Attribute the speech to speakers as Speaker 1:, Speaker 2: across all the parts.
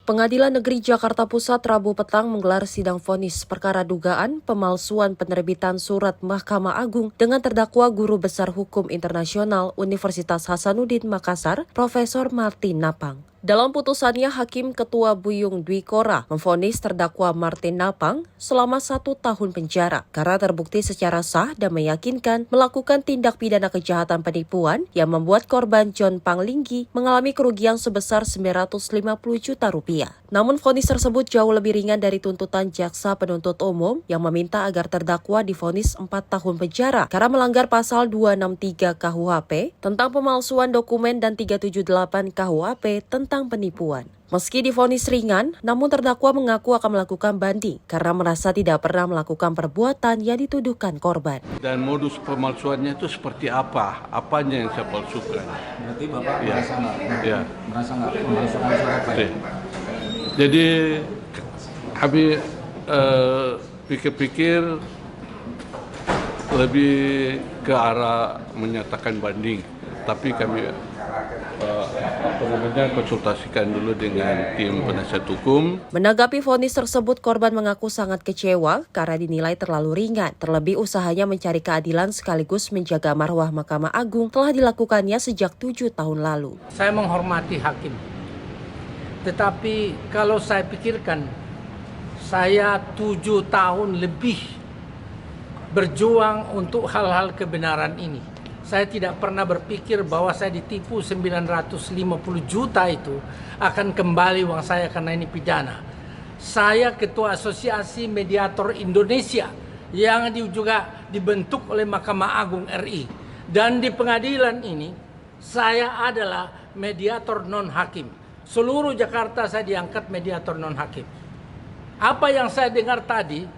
Speaker 1: Pengadilan Negeri Jakarta Pusat Rabu petang menggelar sidang vonis perkara dugaan pemalsuan penerbitan surat Mahkamah Agung dengan terdakwa Guru Besar Hukum Internasional Universitas Hasanuddin Makassar, Profesor Martin Napang. Dalam putusannya, Hakim Ketua Buyung Dwi Kora memvonis terdakwa Martin Napang selama 1 tahun penjara karena terbukti secara sah dan meyakinkan melakukan tindak pidana kejahatan penipuan yang membuat korban John Panglinggi mengalami kerugian sebesar 950 juta rupiah. Namun vonis tersebut jauh lebih ringan dari tuntutan jaksa penuntut umum yang meminta agar terdakwa divonis 4 tahun penjara karena melanggar pasal 263 KUHP tentang pemalsuan dokumen dan 378 KUHP tentang penipuan. Meski divonis ringan, namun terdakwa mengaku akan melakukan banding karena merasa tidak pernah melakukan perbuatan yang dituduhkan korban.
Speaker 2: Dan modus pemalsuannya itu seperti apa? Apanya yang saya palsukan?
Speaker 3: Berarti Bapak merasa nggak pemalsuan surat Pak?
Speaker 2: Jadi kami pikir-pikir lebih ke arah menyatakan banding, tapi kami konsultasikan dulu dengan tim penasihat hukum.
Speaker 1: Menanggapi vonis tersebut, korban mengaku sangat kecewa karena dinilai terlalu ringan. Terlebih usahanya mencari keadilan sekaligus menjaga marwah Mahkamah Agung telah dilakukannya sejak 7 tahun lalu.
Speaker 4: Saya menghormati hakim. Tetapi kalau saya pikirkan, saya 7 tahun lebih berjuang untuk hal-hal kebenaran ini. Saya tidak pernah berpikir bahwa saya ditipu 950 juta itu akan kembali uang saya karena ini pidana. Saya Ketua Asosiasi Mediator Indonesia yang juga dibentuk oleh Mahkamah Agung RI. Dan di pengadilan ini saya adalah mediator non-hakim. Seluruh Jakarta saya diangkat mediator non-hakim. Apa yang saya dengar tadi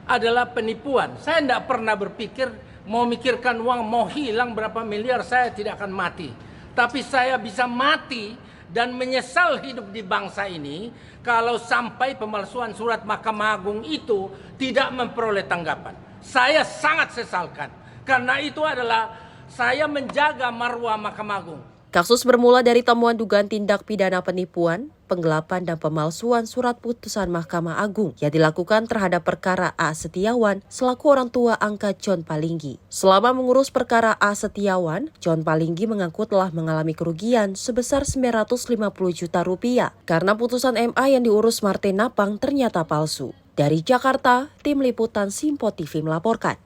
Speaker 4: adalah penipuan. Saya tidak pernah berpikir mau mikirkan uang, mau hilang berapa miliar, saya tidak akan mati. Tapi saya bisa mati dan menyesal hidup di bangsa ini kalau sampai pemalsuan surat Mahkamah Agung itu tidak memperoleh tanggapan. Saya sangat sesalkan. Karena itu adalah saya menjaga marwah Mahkamah Agung.
Speaker 1: Kasus bermula dari temuan dugaan tindak pidana penipuan, penggelapan dan pemalsuan surat putusan Mahkamah Agung yang dilakukan terhadap perkara A. Setiawan selaku orang tua angkat John Panglinggi. Selama mengurus perkara A. Setiawan, John Panglinggi mengaku telah mengalami kerugian sebesar 950 juta rupiah karena putusan MA yang diurus Martin Napang ternyata palsu. Dari Jakarta, Tim Liputan Simpo TV melaporkan.